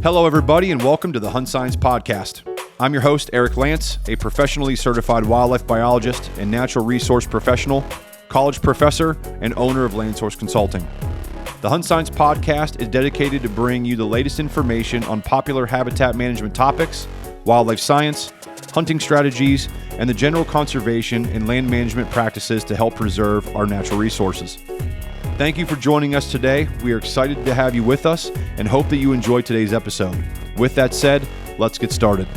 Hello, everybody, and welcome to the HuntScience podcast. I'm your host, Eric Lance, a professionally certified wildlife biologist and natural resource professional, college professor, and owner of Land Source Consulting. The HuntScience podcast is dedicated to bring you the latest information on popular habitat management topics, wildlife science, hunting strategies, and the general conservation and land management practices to help preserve our natural resources. Thank you for joining us today. We are excited to have you with us and hope that you enjoy today's episode. With that said, let's get started.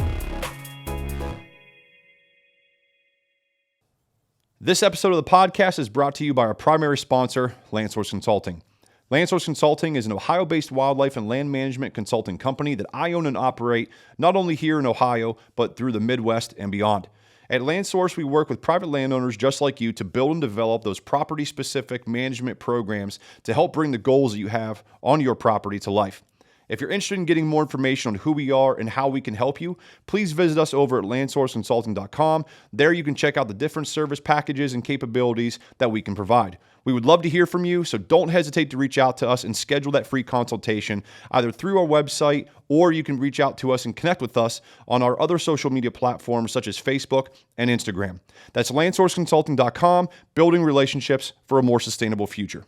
This episode of the podcast is brought to you by our primary sponsor, Land Source Consulting. Land Source Consulting is an Ohio-based wildlife and land management consulting company that I own and operate not only here in Ohio, but through the Midwest and beyond. At Land Source, we work with private landowners just like you to build and develop those property-specific management programs to help bring the goals that you have on your property to life. If you're interested in getting more information on who we are and how we can help you, please visit us over at landsourceconsulting.com. There you can check out the different service packages and capabilities that we can provide. We would love to hear from you, so don't hesitate to reach out to us and schedule that free consultation either through our website, or you can reach out to us and connect with us on our other social media platforms such as Facebook and Instagram. That's landsourceconsulting.com, building relationships for a more sustainable future.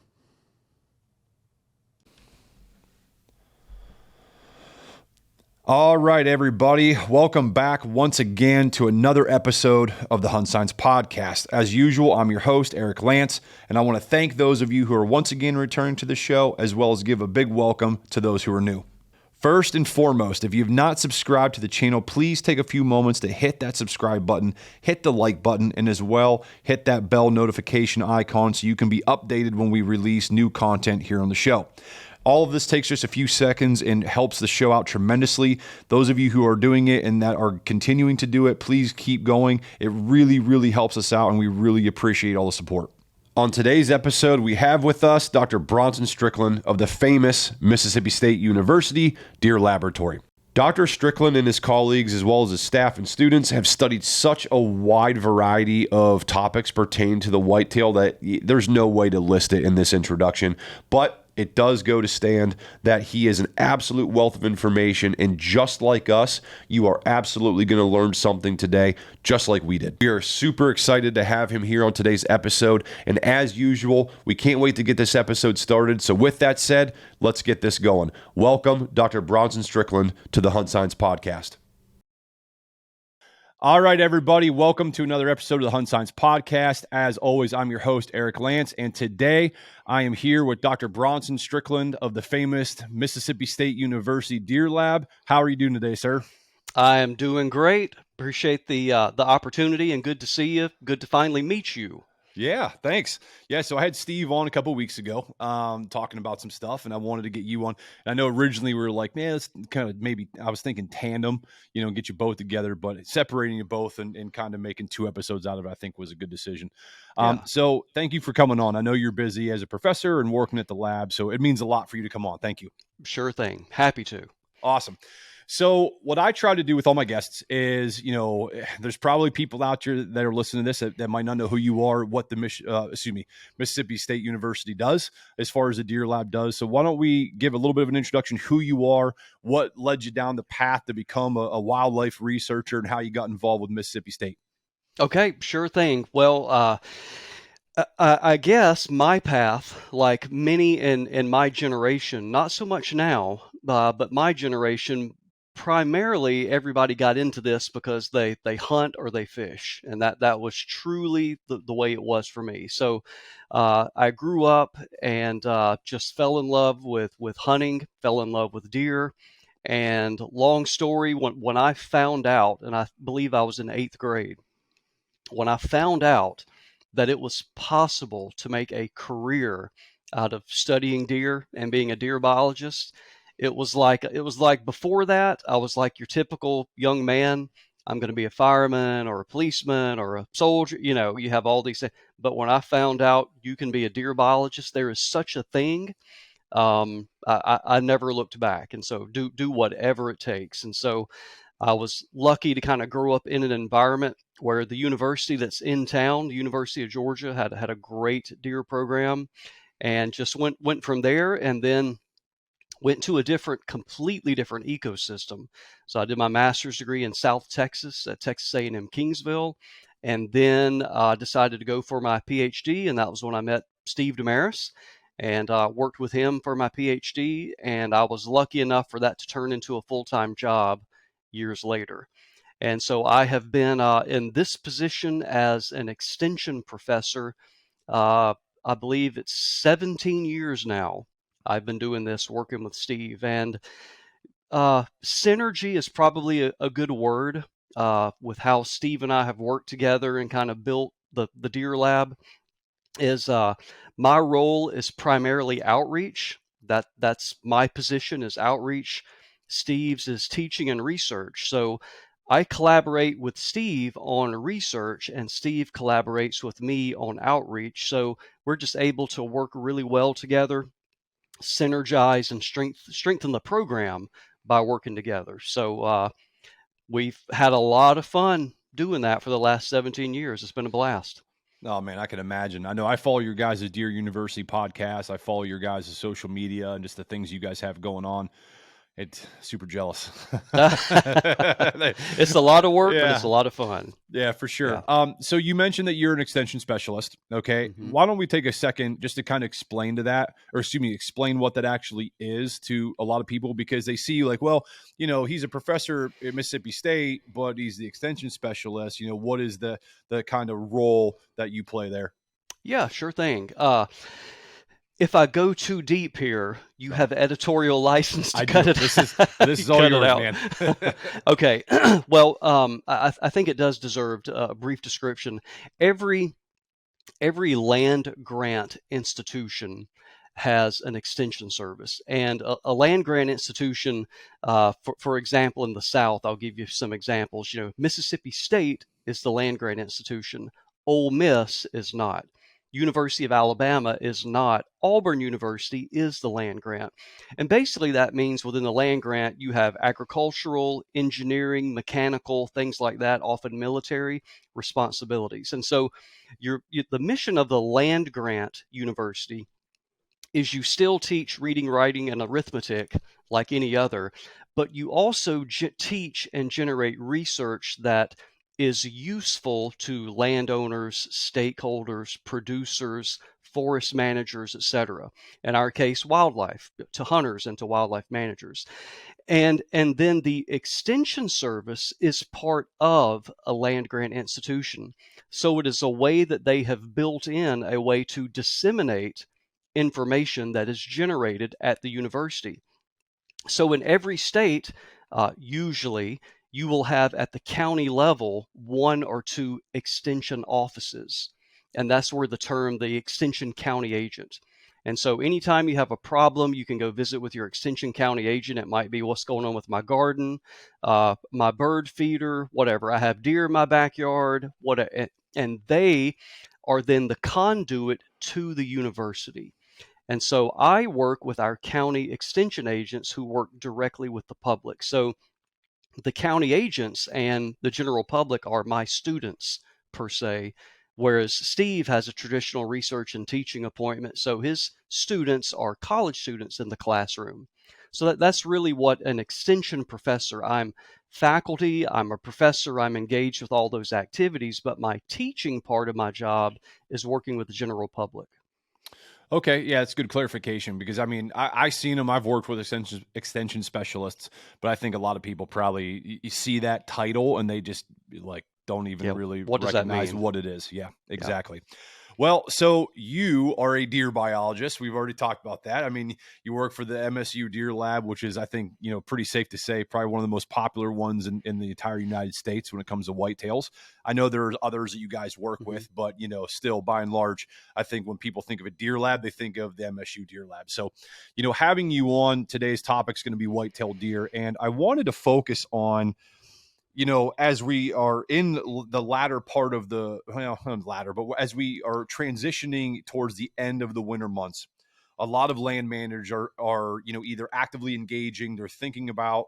All right, everybody. Welcome back once again to another episode of the HuntScience podcast. As usual, I'm your host, Eric Lance, and I want to thank those of you who are once again returning to the show, as well as give a big welcome to those who are new. First and foremost, if you've not subscribed to the channel, please take a few moments to hit that subscribe button, hit the like button, and as well, hit that bell notification icon so you can be updated when we release new content here on the show. All of this takes just a few seconds and helps the show out tremendously. Those of you who are doing it and that are continuing to do it, please keep going. It really, really helps us out, and we really appreciate all the support. On today's episode, we have with us Dr. Bronson Strickland of the famous Mississippi State University Deer Laboratory. Dr. Strickland and his colleagues, as well as his staff and students, have studied such a wide variety of topics pertaining to the whitetail that there's no way to list it in this introduction, but it does go to stand that he is an absolute wealth of information, and just like us, you are absolutely going to learn something today, just like we did. We are super excited to have him here on today's episode, and as usual, we can't wait to get this episode started. So with that said, let's get this going. Welcome, Dr. Bronson Strickland, to the HuntScience podcast. All right, everybody, welcome to another episode of the HuntScience podcast. As always, I'm your host, Eric Lance, and today I am here with Dr. Bronson Strickland of the famous Mississippi State University Deer Lab. How are you doing today, sir? I am doing great. Appreciate the opportunity, and good to see you. Good to finally meet you. Yeah, thanks. Yeah, so I had Steve on a couple of weeks ago talking about some stuff, and I wanted to get you on. And I know originally we were like, man, it's kind of maybe I was thinking tandem, get you both together, but separating you both and kind of making two episodes out of it, I think was a good decision. So thank you for coming on. I know you're busy as a professor and working at the lab, so it means a lot for you to come on. Thank you. Sure thing. Happy to. Awesome. So what I try to do with all my guests is, there's probably people out there that are listening to this that might not know who you are, what the Mississippi State University does as far as the Deer Lab does. So why don't we give a little bit of an introduction, who you are, what led you down the path to become a wildlife researcher, and how you got involved with Mississippi State? Okay, sure thing. Well, I guess my path, like many in my generation, not so much now, but my generation, primarily everybody got into this because they hunt or they fish, and that was truly the way it was for me. So I grew up and just fell in love with hunting, fell in love with deer. And long story, when I found out, and I believe I was in 8th grade, when I found out that it was possible to make a career out of studying deer and being a deer biologist, it was like before that, I was like your typical young man. I'm going to be a fireman or a policeman or a soldier. You have all these things. But when I found out you can be a deer biologist, there is such a thing. I never looked back. And so do whatever it takes. And so I was lucky to kind of grow up in an environment where the university that's in town, the University of Georgia, had a great deer program, and just went from there. And then Went to a completely different ecosystem. So I did my master's degree in South Texas at Texas A&M Kingsville, and then decided to go for my PhD, and that was when I met Steve Damaris, and worked with him for my PhD, and I was lucky enough for that to turn into a full-time job years later. And so I have been in this position as an extension professor. Uh, I believe it's 17 years now. I've been doing this working with Steve, and synergy is probably a good word with how Steve and I have worked together and kind of built the Deer Lab. Is my role is primarily outreach. That's my position is outreach. Steve's is teaching and research. So I collaborate with Steve on research, and Steve collaborates with me on outreach. So we're just able to work really well together, synergize, and strengthen the program by working together. So we've had a lot of fun doing that for the last 17 years. It's been a blast. Oh man, I can imagine. I know I follow your guys' Deer University podcast. I follow your guys' social media and just the things you guys have going on. It's super jealous. It's a lot of work, but it's a lot of fun. Yeah, for sure. Yeah. So you mentioned that you're an extension specialist. Okay. Mm-hmm. Why don't we take a second just to kind of explain to that, or excuse me, explain what that actually is to a lot of people, because they see you like, well, he's a professor at Mississippi State, but he's the extension specialist. What is the kind of role that you play there? Yeah, sure thing. If I go too deep here, you have editorial license to cut it. This is all yours, man. Okay. Well, I think it does deserve a brief description. Every land grant institution has an extension service, and a land grant institution, for example, in the South, I'll give you some examples. Mississippi State is the land grant institution. Ole Miss is not. University of Alabama is not. Auburn University is the land grant. And basically that means within the land grant, you have agricultural, engineering, mechanical, things like that, often military responsibilities. And so the mission of the land grant university is you still teach reading, writing, and arithmetic like any other, but you also teach and generate research that is useful to landowners, stakeholders, producers, forest managers, etc. In our case, wildlife, to hunters and to wildlife managers. And then the extension service is part of a land grant institution. So it is a way that they have built in a way to disseminate information that is generated at the university. So in every state, usually you will have at the county level 1 or 2 extension offices. And that's where the extension county agent. And so anytime you have a problem, you can go visit with your extension county agent. It might be what's going on with my garden, my bird feeder, whatever. I have deer in my backyard, and they are then the conduit to the university. And so I work with our county extension agents who work directly with the public. So the county agents and the general public are my students per se, whereas Steve has a traditional research and teaching appointment. So his students are college students in the classroom. So that's really what an extension professor. I'm faculty, I'm a professor, I'm engaged with all those activities, but my teaching part of my job is working with the general public. Okay, yeah, it's good clarification, because I mean, I've seen them. I've worked with extension specialists, but I think a lot of people probably you see that title and they just like don't even really recognize what it is. Yeah, exactly. Yeah. Well, so you are a deer biologist. We've already talked about that. I mean, you work for the MSU Deer Lab, which is, I think, pretty safe to say, probably one of the most popular ones in the entire United States when it comes to whitetails. I know there's others that you guys work with, but, still by and large, I think when people think of a deer lab, they think of the MSU Deer Lab. So, having you on today's topic is going to be whitetail deer. And I wanted to focus on, as we are in the latter part of but as we are transitioning towards the end of the winter months, a lot of land managers are either actively engaging, they're thinking about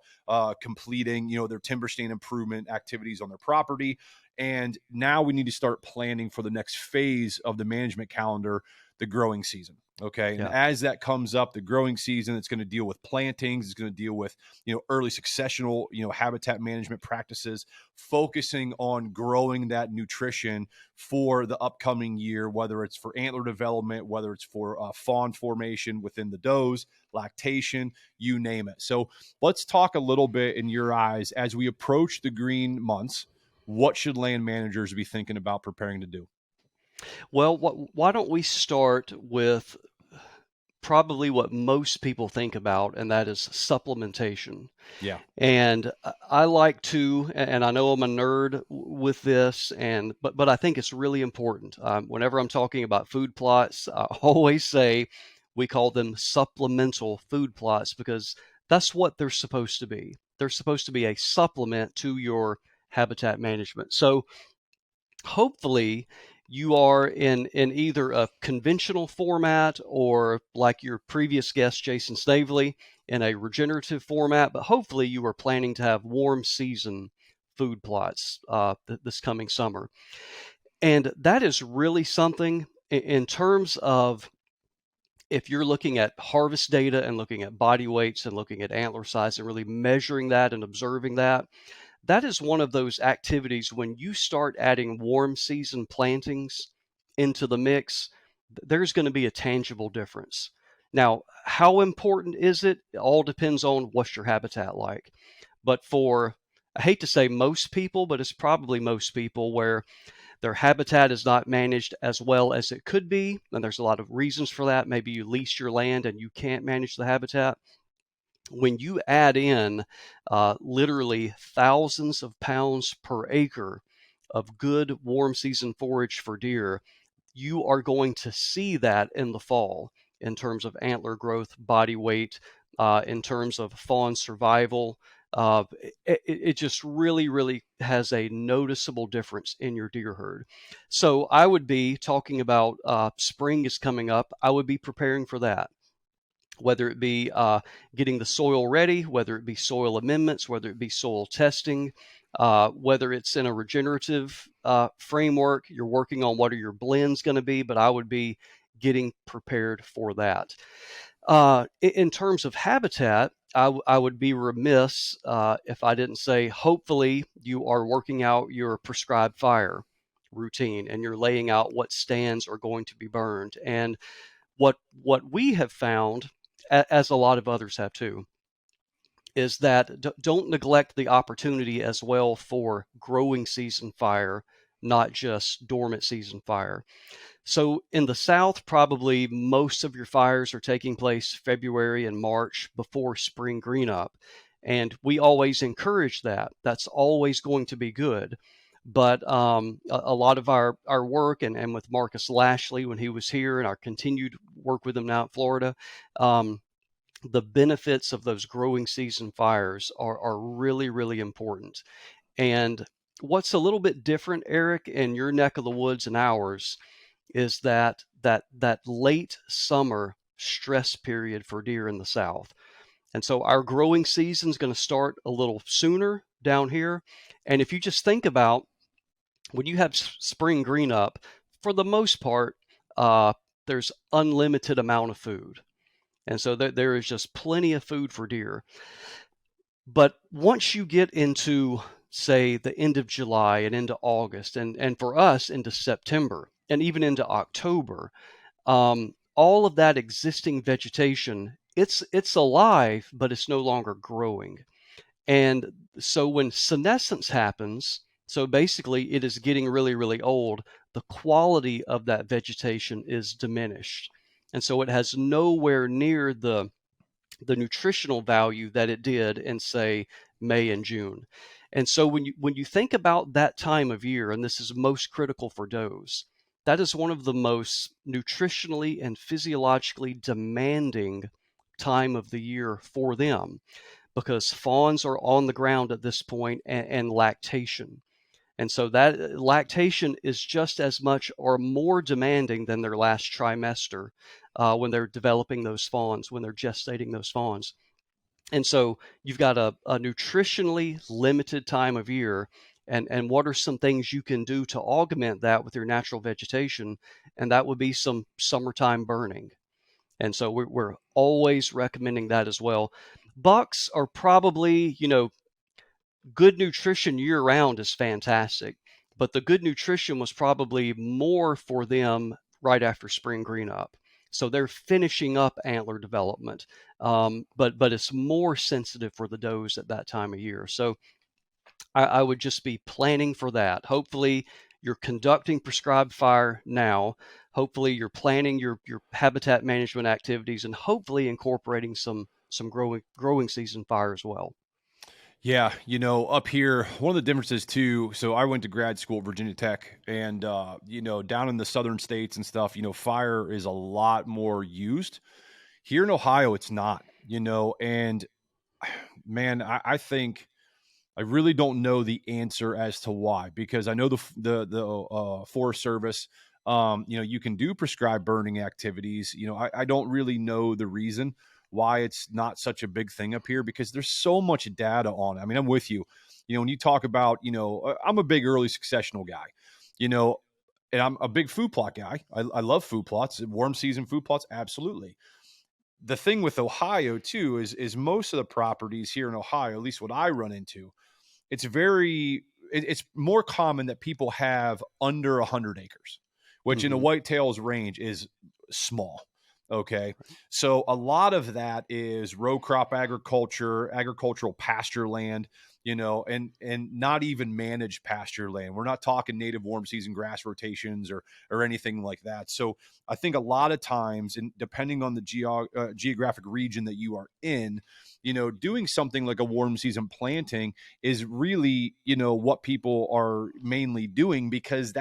completing, their timber stand improvement activities on their property. And now we need to start planning for the next phase of the management calendar, the growing season. Okay. And Yeah. as that comes up, the growing season, it's going to deal with plantings, it's going to deal with, early successional, habitat management practices, focusing on growing that nutrition for the upcoming year, whether it's for antler development, whether it's for fawn formation within the does, lactation, you name it. So let's talk a little bit in your eyes as we approach the green months. What should land managers be thinking about preparing to do? Well, why don't we start with probably what most people think about, and that is supplementation. Yeah. And I like to, and I know I'm a nerd with this, but I think it's really important. Whenever I'm talking about food plots, I always say we call them supplemental food plots because that's what they're supposed to be. They're supposed to be a supplement to your habitat management. So hopefully you are in either a conventional format or like your previous guest Jason Snavely in a regenerative format, but hopefully you are planning to have warm season food plots this coming summer. And that is really something in terms of if you're looking at harvest data and looking at body weights and looking at antler size and really measuring that and observing that, that is one of those activities when you start adding warm season plantings into the mix, there's going to be a tangible difference. Now, how important is it? It all depends on what's your habitat like. But for, I hate to say most people, but it's probably most people where their habitat is not managed as well as it could be. And there's a lot of reasons for that. Maybe you lease your land and you can't manage the habitat. When you add in literally thousands of pounds per acre of good warm season forage for deer, you are going to see that in the fall in terms of antler growth, body weight, in terms of fawn survival. Uh, it just really, really has a noticeable difference in your deer herd. So I would be talking about spring is coming up. I would be preparing for that, whether it be getting the soil ready, whether it be soil amendments, whether it be soil testing, whether it's in a regenerative framework, you're working on what are your blends going to be, but I would be getting prepared for that. In terms of habitat, I would be remiss if I didn't say, hopefully you are working out your prescribed fire routine and you're laying out what stands are going to be burned. And what we have found, as a lot of others have too, is that don't neglect the opportunity as well for growing season fire, not just dormant season fire. So in the South, probably most of your fires are taking place February and March before spring green up. And we always encourage that. That's always going to be good. But a lot of our work and with Marcus Lashley when he was here and our continued work with him now in Florida, the benefits of those growing season fires are really, really important. And what's a little bit different, Eric, in your neck of the woods and ours, is that late summer stress period for deer in the South. And so our growing season is going to start a little sooner down here. And if you just think about when you have spring green up, for the most part, there's unlimited amount of food. And so there is just plenty of food for deer. But once you get into, say, the end of July and into August, and for us into September and even into October, all of that existing vegetation, it's alive, but it's no longer growing. And so when senescence happens, so basically it is getting really, really old, the quality of that vegetation is diminished. And so it has nowhere near the nutritional value that it did in, say, May and June. And so when you think about that time of year, and this is most critical for does, that is one of the most nutritionally and physiologically demanding time of the year for them because fawns are on the ground at this point and lactation. And so that lactation is just as much or more demanding than their last trimester when they're developing those fawns, when they're gestating those fawns. And so you've got a nutritionally limited time of year. And what are some things you can do to augment that with your natural vegetation? And that would be some summertime burning. And so we're always recommending that as well. Bucks are probably, good nutrition year round is fantastic, but the good nutrition was probably more for them right after spring green up. So they're finishing up antler development, but it's more sensitive for the does at that time of year. So I would just be planning for that. Hopefully, you're conducting prescribed fire now. Hopefully, you're planning your habitat management activities, and hopefully incorporating some growing season fire as well. Yeah, up here, one of the differences too. So I went to grad school at Virginia Tech, and down in the southern states and stuff, fire is a lot more used. Here in Ohio, it's not. And man, I think I really don't know the answer as to why, because I know the Forest Service, you can do prescribed burning activities. I don't really know the reason why it's not such a big thing up here, because there's so much data on it. I mean, I'm with you. When you talk about, I'm a big early successional guy, you know, and I'm a big food plot guy. I love food plots, warm season food plots, absolutely. The thing with Ohio too is most of the properties here in Ohio, at least what I run into, it's more common that people have under 100 acres, which in a Hmm. whitetails range is small. Okay. So a lot of that is row crop agriculture, agricultural pasture land, and not even managed pasture land. We're not talking native warm season grass rotations or anything like that. So I think a lot of times, and depending on the geographic region that you are in, doing something like a warm season planting is really, what people are mainly doing, because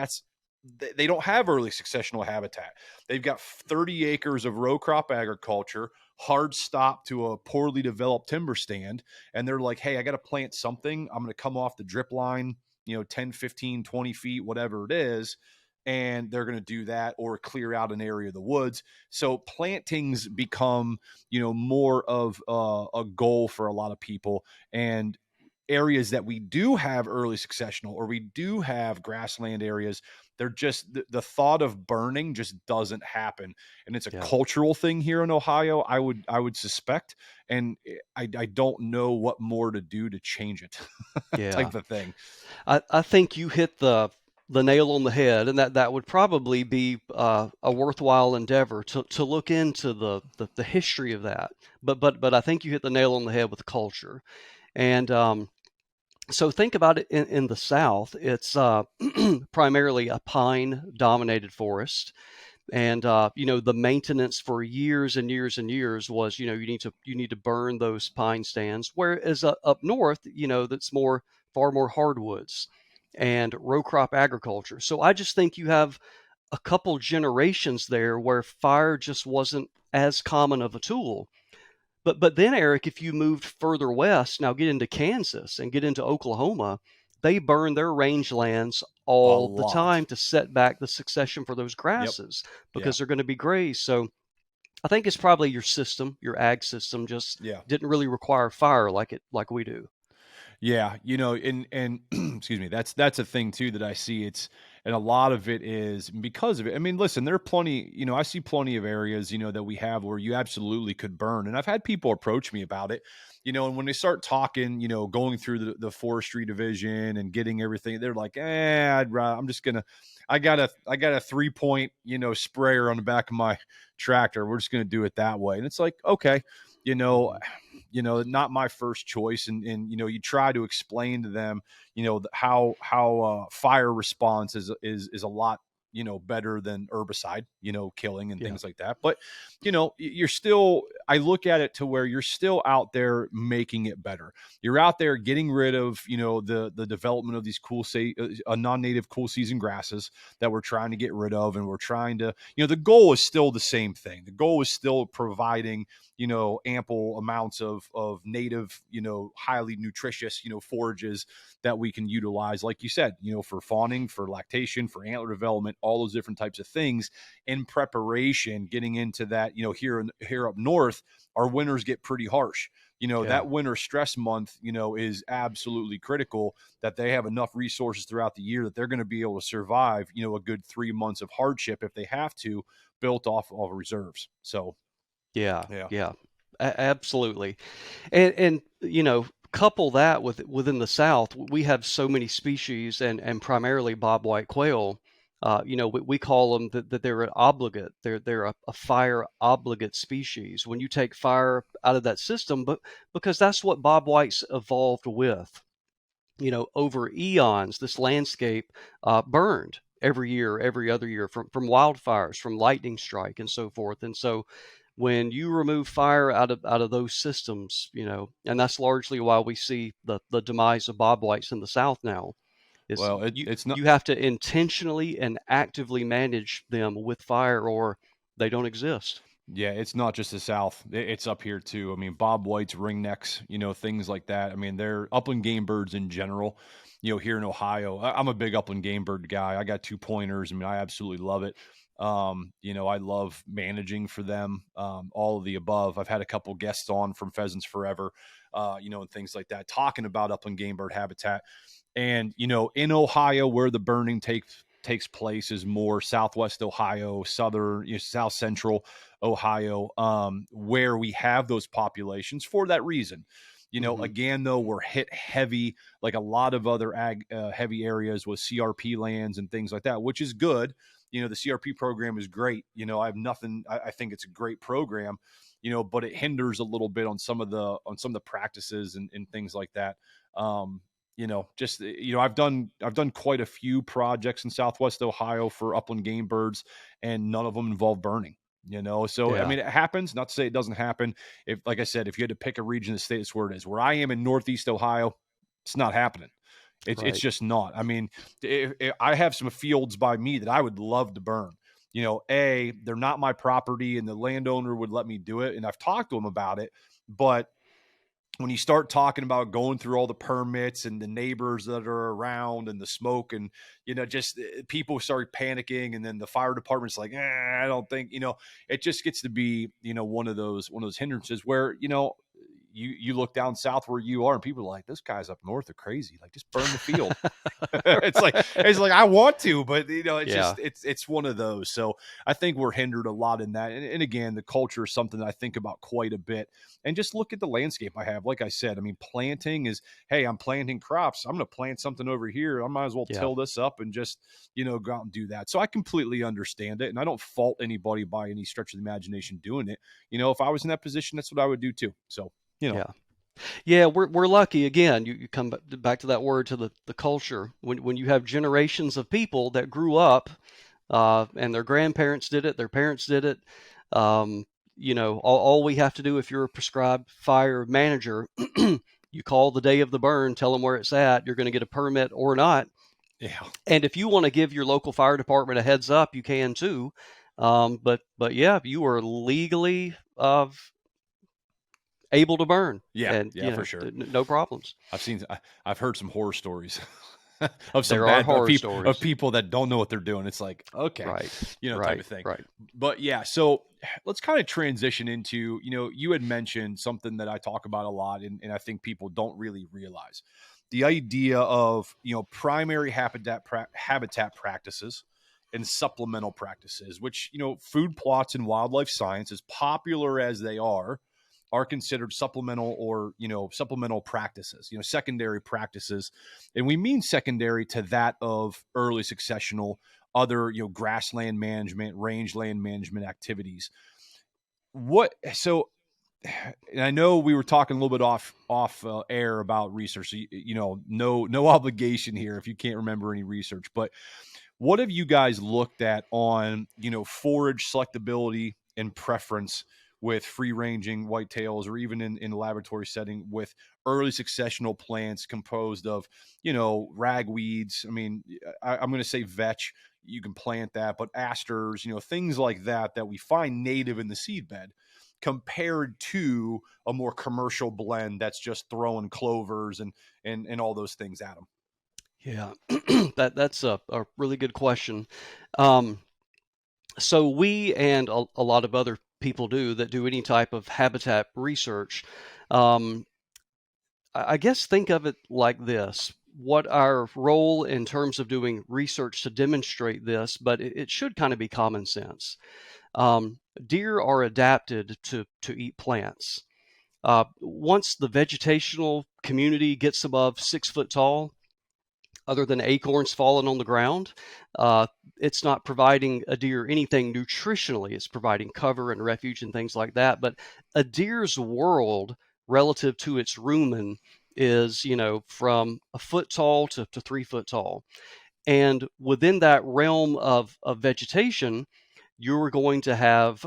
they don't have early successional habitat. They've got 30 acres of row crop agriculture, hard stop to a poorly developed timber stand. And they're like, hey, I got to plant something. I'm going to come off the drip line, 10, 15, 20 feet, whatever it is. And they're going to do that or clear out an area of the woods. So plantings become, more of a goal for a lot of people. And areas that we do have early successional or we do have grassland areas, they're just the thought of burning just doesn't happen. And it's a Yeah. cultural thing here in Ohio, I would suspect. And I don't know what more to do to change it. Yeah. Type of thing. I think you hit the nail on the head, and that would probably be a worthwhile endeavor to look into the history of that. But I think you hit the nail on the head with culture. And so think about it in the South. It's primarily a pine dominated forest. And the maintenance for years and years and years was, you need to burn those pine stands. Whereas up north, that's far more hardwoods and row crop agriculture. So I just think you have a couple generations there where fire just wasn't as common of a tool. But then, Eric, if you moved further west, now get into Kansas and get into Oklahoma, they burn their rangelands A all the lot. time to set back the succession for those Yep. grasses Yeah. because they're going to be grazed. So I think it's probably your system, your ag system, just Yeah. didn't really require fire like we do. Yeah, and excuse me, that's a thing too that I see. And a lot of it is because of it. I mean, listen, there are plenty, I see plenty of areas, that we have where you absolutely could burn. And I've had people approach me about it, and when they start talking, going through the forestry division and getting everything, they're like, I'm just gonna I got a 3 point, sprayer on the back of my tractor. We're just gonna do it that way. And it's like, okay, you know, Hmm. not my first choice. And you try to explain to them, how fire response is a lot, better than herbicide, killing and Yeah. things like that. But, you're still, I look at it to where you're still out there making it better. You're out there getting rid of, the development of these non-native cool season grasses that we're trying to get rid of. And we're trying to, the goal is still the same thing. The goal is still providing, ample amounts of native, highly nutritious, forages that we can utilize, like you said, for fawning, for lactation, for antler development, all those different types of things in preparation, getting into that, here up north, our winters get pretty harsh. Yeah. That winter stress month, is absolutely critical, that they have enough resources throughout the year that they're going to be able to survive, a good 3 months of hardship if they have to, built off of reserves. So, Yeah, Yeah. yeah, absolutely. And couple that with within the South, we have so many species, and primarily bobwhite quail. We call them that they're an obligate. They're a fire obligate species. When you take fire out of that system, but because that's what bobwhites evolved with. Over eons, this landscape burned every year, every other year from wildfires, from lightning strike, and so forth. And so, when you remove fire out of those systems, and that's largely why we see the demise of bobwhites in the South now, is Well, you it's not. you have to intentionally and actively manage them with fire, or they don't exist. Yeah, it's not just the South. It's up here too. I mean, Bob White's ringnecks, things like that. I mean, they're upland game birds in general. Here in Ohio, I'm a big upland game bird guy. I got 2 pointers. I mean, I absolutely love it. I love managing for them. All of the above. I've had a couple guests on from Pheasants Forever, and things like that, talking about upland game bird habitat. And in Ohio, where the burning takes place is more Southwest Ohio, southern, South Central Ohio, where we have those populations for that reason. Hmm. Again, though, we're hit heavy, like a lot of other ag heavy areas with CRP lands and things like that, which is good. The CRP program is great. I have nothing. I think it's a great program. But it hinders a little bit on some of the practices and things like that. Um, just I've done quite a few projects in Southwest Ohio for upland game birds, and none of them involve burning. So I Yeah, mean, it happens. Not to say it doesn't happen. If, like I said, if you had to pick a region of the state, it's where it is. Where I am in Northeast Ohio, it's not happening. It's right. just not. I mean, if I have some fields by me that I would love to burn. They're not my property, and the landowner would let me do it, and I've talked to him about it, but when you start talking about going through all the permits and the neighbors that are around and the smoke and just people start panicking, and then the fire department's like, I don't think, it just gets to be one of those hindrances where you look down south where you are and people are like, this guy's up north are crazy, like just burn the field. it's like I want to, but it's Yeah, just it's one of those. So I think we're hindered a lot in that. And again, the culture is something that I think about quite a bit. And just look at the landscape I have. Like I said, I mean, planting is, hey, I'm planting crops. I'm going to plant something over here. I might as well yeah. till this up and just go out and do that. So I completely understand it, and I don't fault anybody by any stretch of the imagination doing it. If I was in that position, that's what I would do too. So Yeah. Yeah, we're lucky. Again, you come back to that word, to the culture. When you have generations of people that grew up, and their grandparents did it, their parents did it. All we have to do, if you're a prescribed fire manager, you call the day of the burn, tell them where it's at. You're going to get a permit or not. yeah, And if you want to give your local fire department a heads up, you can too. But yeah, you are legally able to burn, yeah, and yeah, for sure. no problems. I've heard some horror stories of some There are bad horror people of stories. people that don't know what they're doing. It's like, okay, Right, type right, of thing. right. But yeah, so let's kind of transition into, you had mentioned something that I talk about a lot, and I think people don't really realize the idea of, primary habitat practices and supplemental practices, which, food plots and wildlife science, as popular as they are considered supplemental, or supplemental practices, secondary practices. And we mean secondary to that of early successional, other grassland management, rangeland management activities. And I know we were talking a little bit off air about research, so, no obligation here if you can't remember any research, but what have you guys looked at on, forage selectability and preference with free ranging whitetails, or even in a laboratory setting with early successional plants composed of, ragweeds? I mean, I'm going to say vetch, you can plant that, but asters, things like that we find native in the seed bed, compared to a more commercial blend that's just throwing clovers and all those things at them. Yeah, that's a really good question. Um, so we, and a lot of other people that do any type of habitat research. Um, I guess think of it like this: what our role in terms of doing research to demonstrate this, but it should kind of be common sense. Deer are adapted to eat plants. Once the vegetational community gets above 6 foot tall, other than acorns falling on the ground, uh, it's not providing a deer anything nutritionally. It's providing cover and refuge and things like that. But a deer's world relative to its rumen is, from a foot tall to 3 foot tall. And within that realm of vegetation, you're going to have,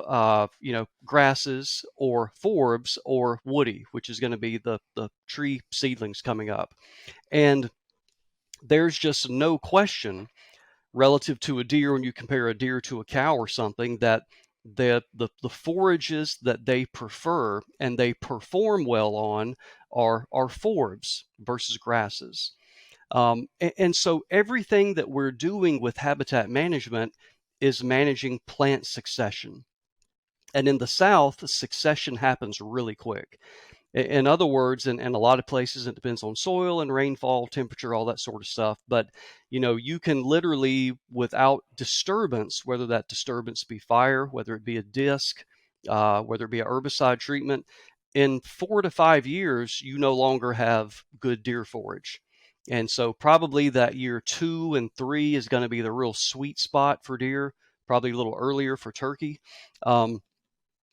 grasses or forbs or woody, which is going to be the tree seedlings coming up. And there's just no question relative to a deer when you compare a deer to a cow or something that the forages that they prefer and they perform well on are forbs versus grasses. And so everything that we're doing with habitat management is managing plant succession. And in the South, succession happens really quick. In other words, in a lot of places, it depends on soil and rainfall, temperature, all that sort of stuff. But, you can literally, without disturbance, whether that disturbance be fire, whether it be a disc, whether it be a herbicide treatment, in 4 to 5 years, you no longer have good deer forage. And so probably that year 2 and 3 is going to be the real sweet spot for deer, probably a little earlier for turkey.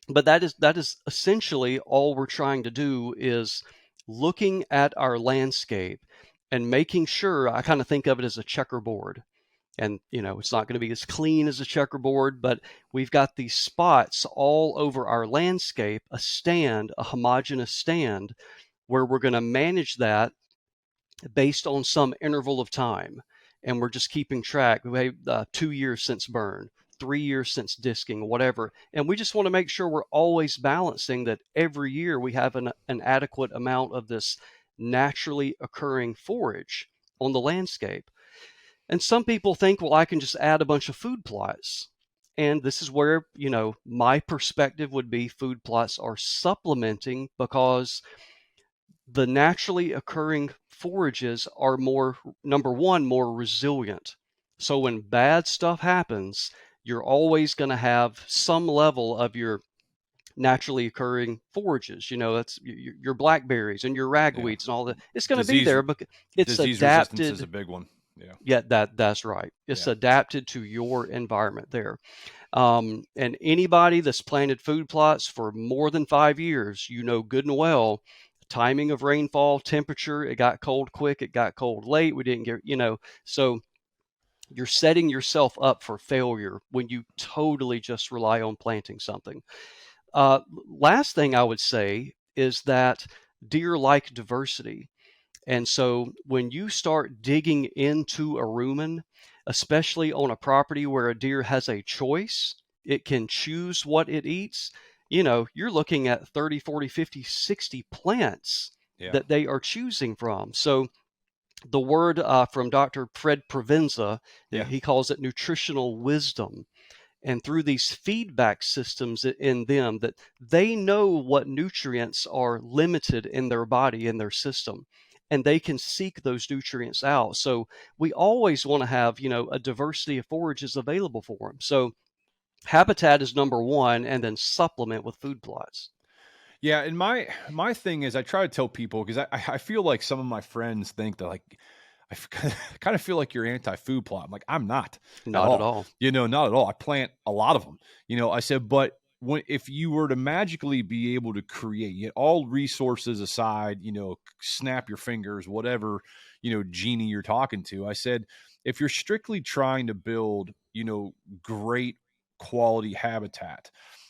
But that is essentially all we're trying to do is looking at our landscape and making sure. I kind of think of it as a checkerboard. And it's not going to be as clean as a checkerboard, but we've got these spots all over our landscape, a homogeneous stand, where we're going to manage that based on some interval of time. And we're just keeping track. We have 2 years since burn, 3 years since disking, whatever. And we just want to make sure we're always balancing that every year we have an adequate amount of this naturally occurring forage on the landscape. And some people think, well, I can just add a bunch of food plots. And this is where, my perspective would be food plots are supplementing, because the naturally occurring forages are number one, more resilient. So when bad stuff happens, you're always going to have some level of your naturally occurring forages. That's your blackberries and your Yeah. ragweeds and all that. It's going to be Disease there, but it's disease resistance is adapted. a big one. Yeah. Yeah, that's right. It's Yeah. adapted to your environment there. And anybody that's planted food plots for more than 5 years, good and well, timing of rainfall, temperature, it got cold quick, it got cold late, we didn't get, so you're setting yourself up for failure when you totally just rely on planting something. Last thing I would say is that deer like diversity. And so when you start digging into a rumen, especially on a property where a deer has a choice, it can choose what it eats. You're looking at 30, 40, 50, 60 plants Yeah. that they are choosing from. So the word from Dr. Fred Provenza, Yeah. he calls it nutritional wisdom. And through these feedback systems in them, that they know what nutrients are limited in their body, in their system, and they can seek those nutrients out. So we always want to have, a diversity of forages available for them. So habitat is number one, and then supplement with food plots. Yeah, and my thing is I try to tell people, because I feel like some of my friends think that, like, kind of feel like you're anti-food plot. I'm like, I'm not at Not at all. all. Not at all. I plant a lot of them. I said, but if you were to magically be able to create, all resources aside, snap your fingers, whatever, genie you're talking to. I said, if you're strictly trying to build, great quality habitat,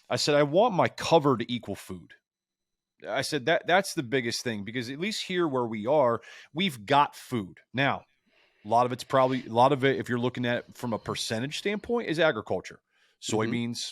I said, I want my cover to equal food. I said that's the biggest thing, because at least here where we are, we've got food. Now, a lot of it, if you're looking at it from a percentage standpoint, is agriculture. Hmm. Soybeans,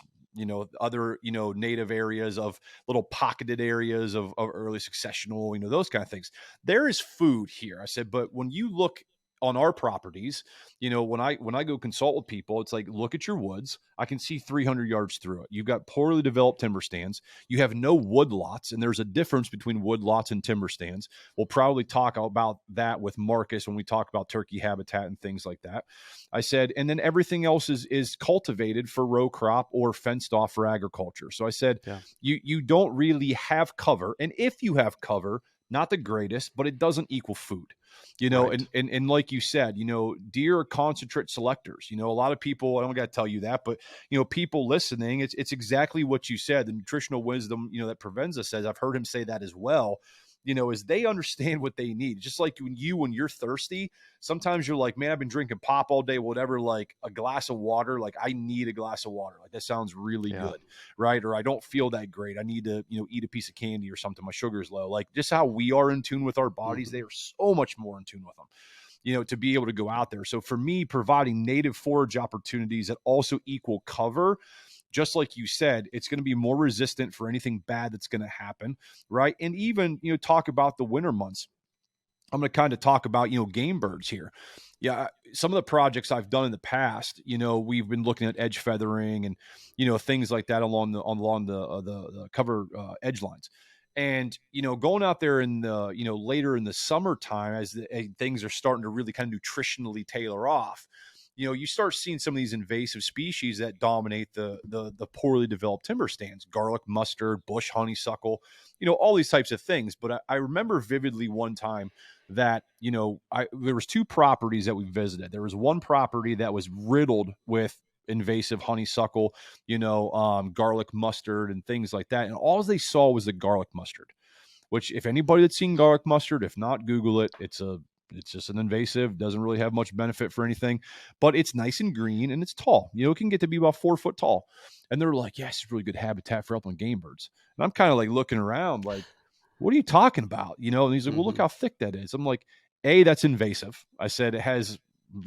other, native areas of little pocketed areas of early successional, those kind of things. There is food here. I said, but when you look on our properties, when I go consult with people, it's like, look at your woods. I can see 300 yards through it. You've got poorly developed timber stands. You have no wood lots, and there's a difference between wood lots and timber stands. We'll probably talk about that with Marcus when we talk about turkey habitat and things like that. I said, and then everything else is cultivated for row crop or fenced off for agriculture. So I said, Yeah. you don't really have cover, and if you have cover, not the greatest, but it doesn't equal food. Right. And like you said, deer are concentrate selectors. A lot of people, I don't got to tell you that, but people listening, it's exactly what you said. The nutritional wisdom, that Provenza says, I've heard him say that as well. Is they understand what they need. Just like when you're thirsty, sometimes you're like, man, I've been drinking pop all day, whatever, like a glass of water. Like I need a glass of water. Like that sounds really Yeah. good. Right. Or I don't feel that great. I need to, eat a piece of candy or something. My sugar's low. Like just how we are in tune with our bodies, Mm-hmm. they are so much more in tune with them, to be able to go out there. So for me, providing native forage opportunities that also equal cover, just like you said, it's going to be more resistant for anything bad that's going to happen. Right. And even, talk about the winter months. I'm going to kind of talk about, game birds here. Yeah. Some of the projects I've done in the past, we've been looking at edge feathering and, things like that along the cover edge lines. And, going out there in the, later in the summertime, as things are starting to really kind of nutritionally tailor off, you start seeing some of these invasive species that dominate the poorly developed timber stands, garlic mustard, bush honeysuckle, all these types of things. But I remember vividly one time that, there was two properties that we visited. There was one property that was riddled with invasive honeysuckle, garlic mustard and things like that. And all they saw was the garlic mustard, which if anybody that's seen garlic mustard, if not, Google it. It's just an invasive, doesn't really have much benefit for anything, but it's nice and green and it's tall. It can get to be about 4 foot tall. And they're like, yes, it's really good habitat for upland game birds. And I'm kind of like looking around like, what are you talking about? And he's like, well, look Mm-hmm. how thick that is. I'm like, A, that's invasive. I said, it has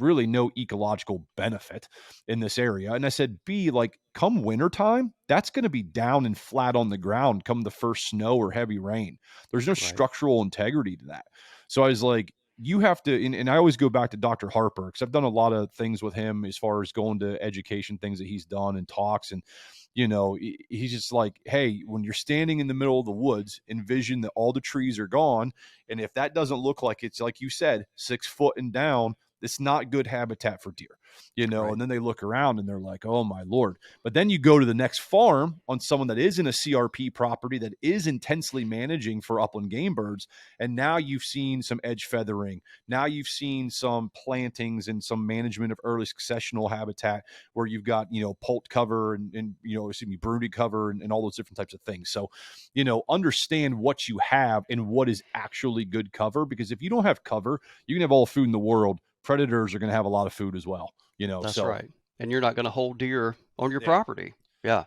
really no ecological benefit in this area. And I said, B, like come wintertime, that's going to be down and flat on the ground come the first snow or heavy rain. There's no Right. structural integrity to that. So I was like, you have to, and I always go back to Dr. Harper because I've done a lot of things with him as far as going to education things that he's done and talks. And, he's just like, hey, when you're standing in the middle of the woods, envision that all the trees are gone. And if that doesn't look like it's like you said, 6 foot and down, it's not good habitat for deer, Right. and then they look around and they're like, oh my Lord. But then you go to the next farm on someone that is in a CRP property that is intensely managing for upland game birds. And now you've seen some edge feathering. Now you've seen some plantings and some management of early successional habitat where you've got, poult cover and broody cover and all those different types of things. So, understand what you have and what is actually good cover, because if you don't have cover, you can have all the food in the world. Predators are going to have a lot of food as well, That's so right. And you're not going to hold deer on your yeah, property. Yeah.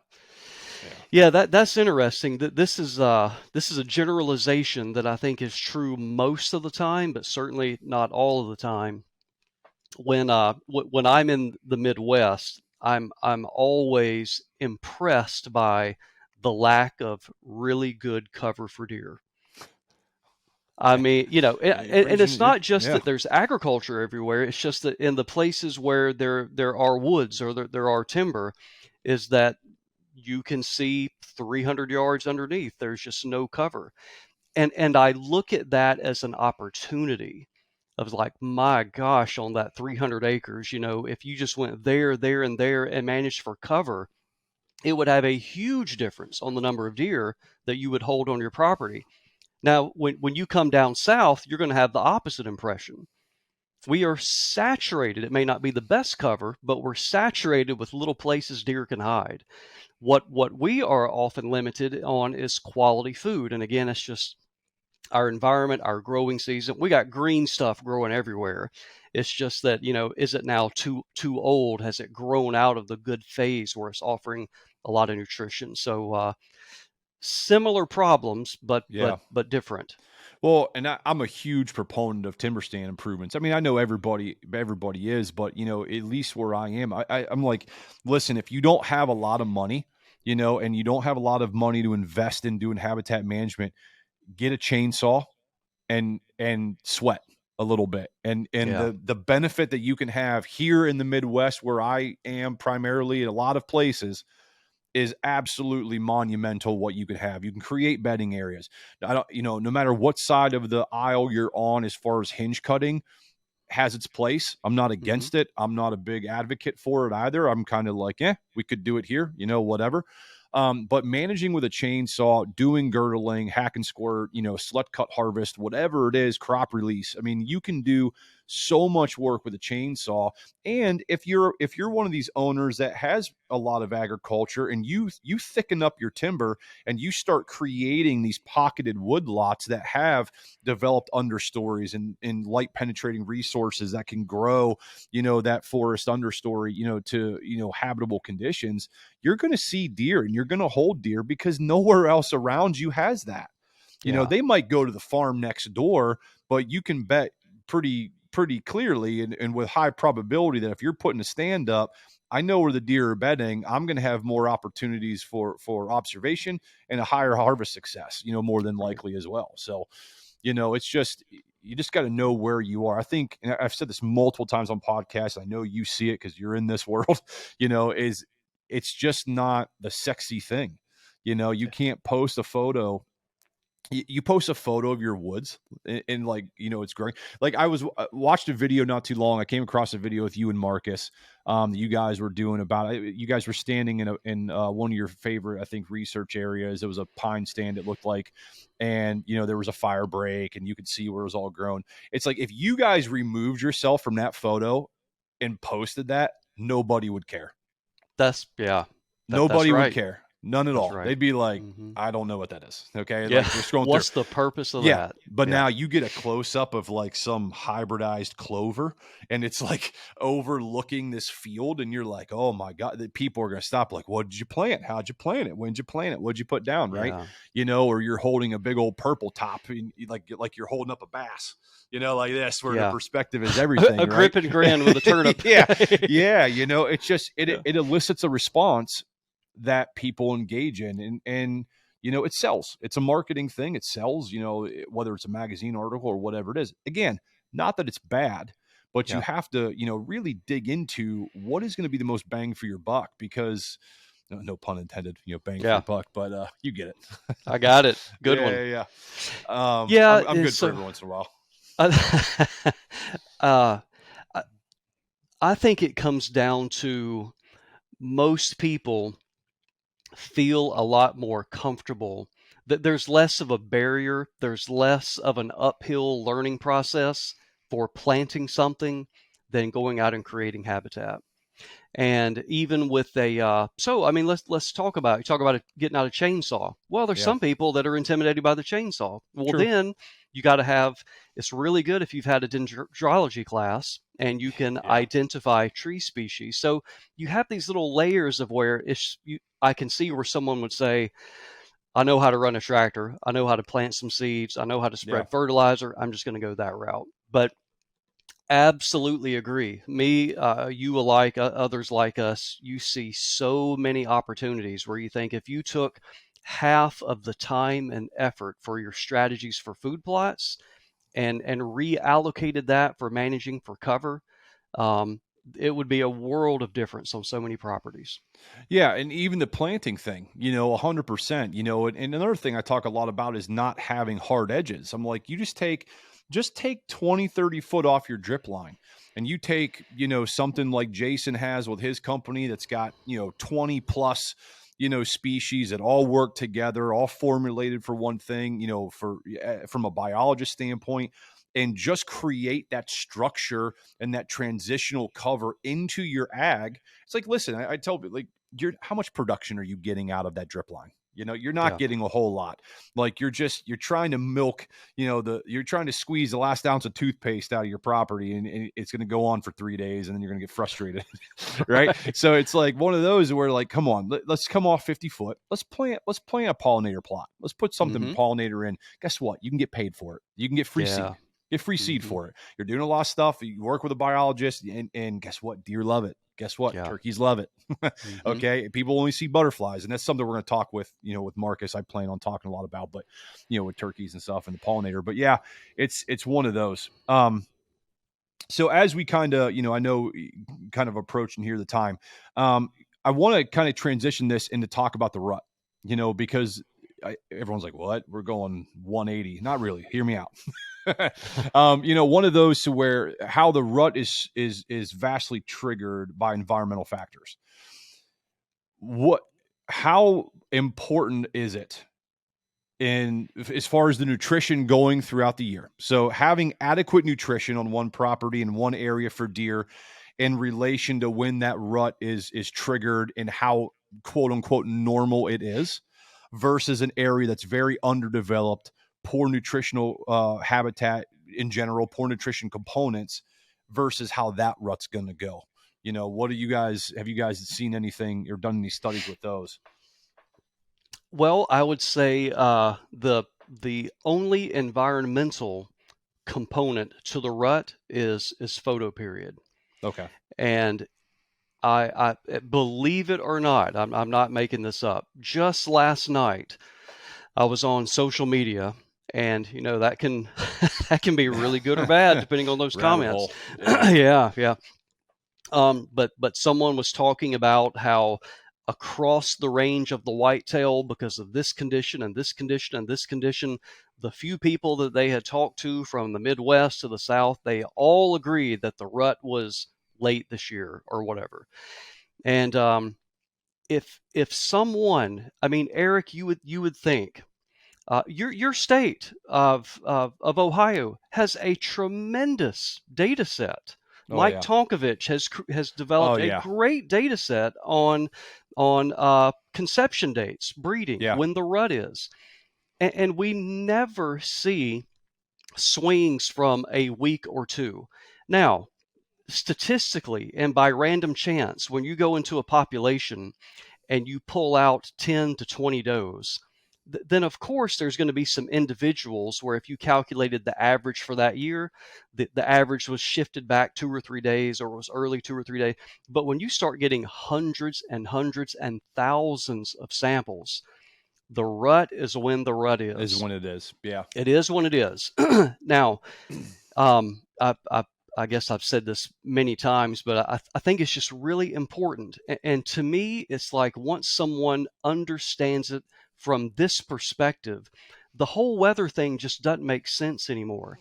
yeah, Yeah, that's interesting. This is a generalization that I think is true most of the time, but certainly not all of the time. When I'm in the Midwest, I'm always impressed by the lack of really good cover for deer. I mean, and it's not just yeah, that there's agriculture everywhere. It's just that in the places where there are woods or there are timber, is that you can see 300 yards underneath. There's just no cover, and I look at that as an opportunity of like, my gosh, on that 300 acres, if you just went there, there, and there and managed for cover, it would have a huge difference on the number of deer that you would hold on your property. Now, when you come down south, you're going to have the opposite impression. We are saturated. It may not be the best cover, but we're saturated with little places deer can hide. What we are often limited on is quality food. And again, it's just our environment, our growing season. We got green stuff growing everywhere. It's just that, is it now too old? Has it grown out of the good phase where it's offering a lot of nutrition? So similar problems, but yeah. different. Well, and I'm a huge proponent of timber stand improvements. I mean, I know everybody is, but at least where I am, I'm like, listen, if you don't have a lot of money, and you don't have a lot of money to invest in doing habitat management, get a chainsaw and sweat. a little bit. And Yeah. the benefit that you can have here in the Midwest, where I am primarily in a lot of places, is absolutely monumental. What you can have, you can create bedding areas. I don't, no matter what side of the aisle you're on as far as hinge cutting, has its place. I'm not Hmm. against it. I'm not a big advocate for it either. I'm kind of like, we could do it here, whatever. But managing with a chainsaw, doing girdling, hack and squirt, slut cut harvest, whatever it is, crop release. I mean, you can do so much work with a chainsaw. And if you're one of these owners that has a lot of agriculture and you thicken up your timber and you start creating these pocketed wood lots that have developed understories and light penetrating resources that can grow, that forest understory, to, habitable conditions, you're going to see deer and you're going to hold deer because nowhere else around you has that. Yeah. They might go to the farm next door, but you can bet pretty clearly and with high probability that if you're putting a stand up, I know where the deer are bedding. I'm going to have more opportunities for observation and a higher harvest success, more than Right. likely as well. So, it's just, you just got to know where you are. I think, and I've said this multiple times on podcasts, I know you see it because you're in this world, is it's just not the sexy thing. You can't post a photo. You post a photo of your woods and like, it's growing. Like I was watched a video not too long. I came across a video with you and Marcus. You guys were doing about, you guys were standing in one of your favorite, I think, research areas. It was a pine stand, it looked like, and there was a fire break and you could see where it was all grown. It's like, if you guys removed yourself from that photo and posted that, nobody would care. Yeah. That's Nobody would right. care. None at That's all. right. They'd be like, Hmm. I don't know what that is. Okay. Yeah. Like, they're scrolling through. What's the purpose of Yeah. that? But Yeah. now you get a close up of like some hybridized clover and it's like overlooking this field. And you're like, oh my God, the people are going to stop. Like, what did you plant? How'd you plant it? When did you plant it? What'd you put down? Right. Yeah. Or you're holding a big old purple top and like you're holding up a bass, like this, where the Yeah. perspective is everything. A Right. grip and grin with a turnip. Yeah. Yeah. It's just, Yeah. it elicits a response that people engage in. And it sells. It's a marketing thing. It sells, whether it's a magazine article or whatever it is. Again, not that it's bad, but you Yeah. have to, really dig into what is going to be the most bang for your buck, because no pun intended, bang for your Yeah. buck, but you get it. I got it. Good Yeah, one. yeah, yeah. Yeah. I'm good for So, every once in a while. uh, I I think it comes down to most people feel a lot more comfortable, that there's less of a barrier, there's less of an uphill learning process for planting something than going out and creating habitat. And even with so I mean, let's talk about, it, getting out a chainsaw. Well, there's Yeah, some people that are intimidated by the chainsaw. Well, true. then you got to have, it's really good if you've had a dendrology class and you can Yeah, identify tree species. So you have these little layers of where I can see where someone would say, I know how to run a tractor, I know how to plant some seeds, I know how to yeah, spread fertilizer. I'm just going to go that route. But absolutely agree. Me, you alike, others like us, you see so many opportunities where you think if you took half of the time and effort for your strategies for food plots and reallocated that for managing for cover, um, it would be a world of difference on so many properties. yeah. And even the planting thing, 100%, and another thing I talk a lot about is not having hard edges. I'm like, you just take 20, 30 foot off your drip line, and you take, something like Jason has with his company that's got, 20 plus, species that all work together, all formulated for one thing, from a biologist standpoint, and just create that structure and that transitional cover into your ag. It's like, listen, I tell people, like, how much production are you getting out of that drip line? You're not Yeah. getting a whole lot. Like, you're trying to milk, you're trying to squeeze the last ounce of toothpaste out of your property, and it's going to go on for 3 days, and then you're going to get frustrated. Right. Right. So it's like one of those where, like, come on, let's come off 50 foot. Let's plant a pollinator plot. Let's put something Hmm. pollinator in. Guess what? You can get paid for it. You can get free Yeah. seed. Get free seed Hmm. for it. You're doing a lot of stuff. You work with a biologist, and guess what? Deer love it. Guess what? Yeah. Turkeys love it. Hmm. Okay. People only see butterflies. And that's something we're going to talk with, with Marcus, I plan on talking a lot about, but with turkeys and stuff and the pollinator, but yeah, it's one of those. So as we kind of, I know kind of approaching here the time, I want to kind of transition this into talk about the rut, because everyone's like, what? We're going 180. Not really. Hear me out. One of those to where how the rut is vastly triggered by environmental factors. How important is it in as far as the nutrition going throughout the year? So having adequate nutrition on one property in one area for deer in relation to when that rut is triggered and how quote unquote normal it is versus an area that's very underdeveloped, poor nutritional habitat in general, poor nutrition components versus how that rut's going to go. What have you guys seen anything or done any studies with those? Well, I would say the only environmental component to the rut is photo period. Okay. And I believe it or not, I'm not making this up. Just last night, I was on social media, and that can that can be really good or bad depending on those Rabbit comments. hole. Yeah. Yeah, yeah. But someone was talking about how across the range of the whitetail, because of this condition and this condition and this condition, the few people that they had talked to from the Midwest to the South, they all agreed that the rut was late this year or whatever. And if someone, I mean, Eric, you would think your state of Ohio has a tremendous data set. Oh Mike yeah. Tonkovich has Oh developed a yeah. great data set on conception dates, breeding, Yeah. when the rut is, and we never see swings from a week or two. Now, statistically and by random chance, when you go into a population and you pull out 10 to 20 does, then of course there's going to be some individuals where if you calculated the average for that year, the average was shifted back 2 or 3 days or was early 2 or 3 days. But when you start getting hundreds and hundreds and thousands of samples, the rut is when the rut Is is. when it is. Yeah. It is when it is. Now, I guess I've said this many times, but I think it's just really important. And to me, it's like once someone understands it from this perspective, the whole weather thing just doesn't make sense anymore.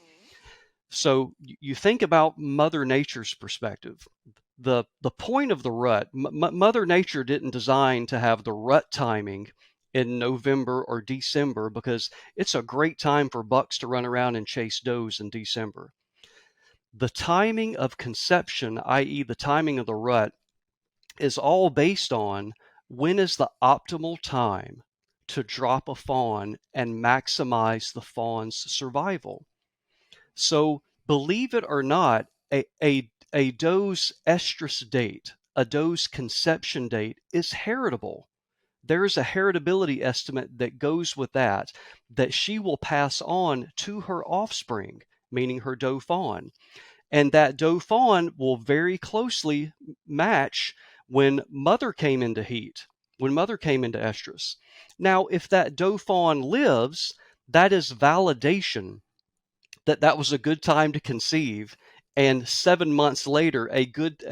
So you think about Mother Nature's perspective. The point of the rut, Mother Nature didn't design to have the rut timing in November or December because it's a great time for bucks to run around and chase does in December. The timing of conception, i.e., the timing of the rut, is all based on when is the optimal time to drop a fawn and maximize the fawn's survival. So, believe it or not, a doe's estrus date, a doe's conception date, is heritable. There is a heritability estimate that goes with that she will pass on to her offspring, meaning her doe fawn. And that doe fawn will very closely match when mother came into heat, when mother came into estrus. Now, if that doe fawn lives, that is validation that that was a good time to conceive, and 7 months later, a good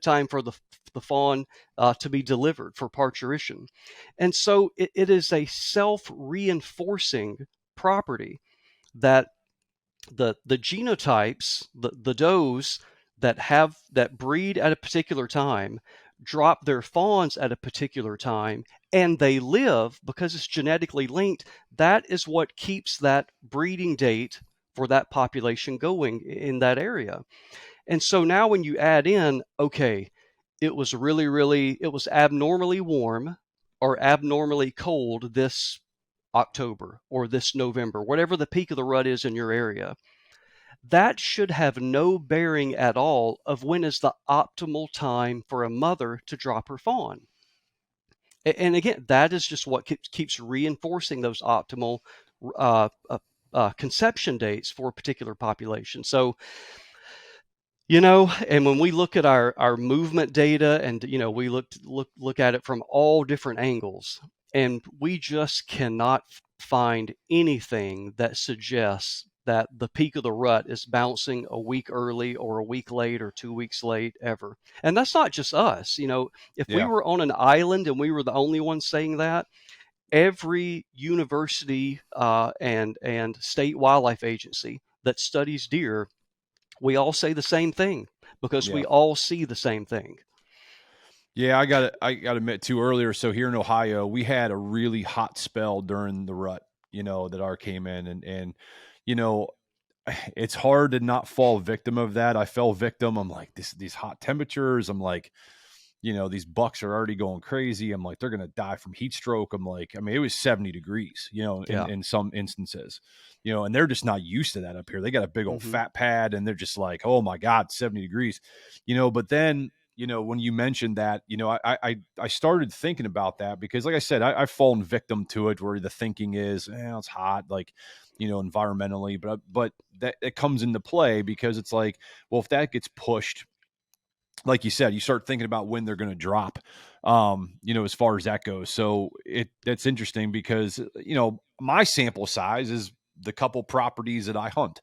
time for the fawn to be delivered for parturition. And so it is a self-reinforcing property that the genotypes, the does that breed at a particular time, drop their fawns at a particular time, and they live because it's genetically linked. That is what keeps that breeding date for that population going in that area. And so now when you add in, okay, it was it was abnormally warm or abnormally cold this October or this November, whatever the peak of the rut is in your area, that should have no bearing at all of when is the optimal time for a mother to drop her fawn. And again, that is just what keeps reinforcing those optimal uh, conception dates for a particular population. So And when we look at our movement data, and we look at it from all different angles, and we just cannot find anything that suggests that the peak of the rut is bouncing a week early or a week late or 2 weeks late ever. And that's not just us. If we Yeah. were on an island and we were the only ones saying that, every university and state wildlife agency that studies deer, we all say the same thing because Yeah. we all see the same thing. Yeah, I got to admit too earlier. So here in Ohio, we had a really hot spell during the rut, that our came in, and you know, it's hard to not fall victim of that. I fell victim. I'm like these hot temperatures. I'm like, these bucks are already going crazy. I'm like, they're gonna die from heat stroke. I'm like, I mean, it was 70 degrees, in Yeah. in some instances, and they're just not used to that up here. They got a big old Hmm. fat pad, and they're just like, oh my god, 70 degrees, But then, when you mentioned that, I started thinking about that because, like I said, I've fallen victim to it where the thinking is, it's hot, like, environmentally, but that it comes into play because it's like, well, if that gets pushed, like you said, you start thinking about when they're going to drop, as far as that goes. So that's interesting because, my sample size is the couple properties that I hunt,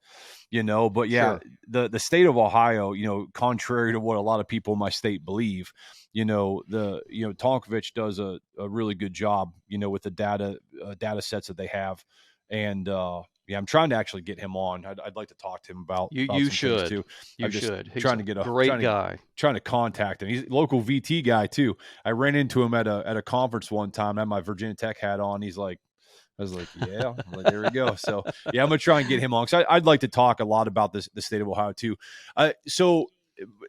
but yeah, Sure. the state of Ohio, contrary to what a lot of people in my state believe, Tonkovich does a really good job, with the data sets that they have. And, yeah, I'm trying to actually get him on. I'd like to talk to him about You some things should. too. You I'm just should. He's trying a to get a great guy. trying to contact him. He's a local VT guy too. I ran into him at a conference one time. I had my Virginia Tech hat on. He's like, I was like, yeah. I'm like, there we go. So yeah, I'm gonna try and get him on because I'd like to talk a lot about the state of Ohio too. So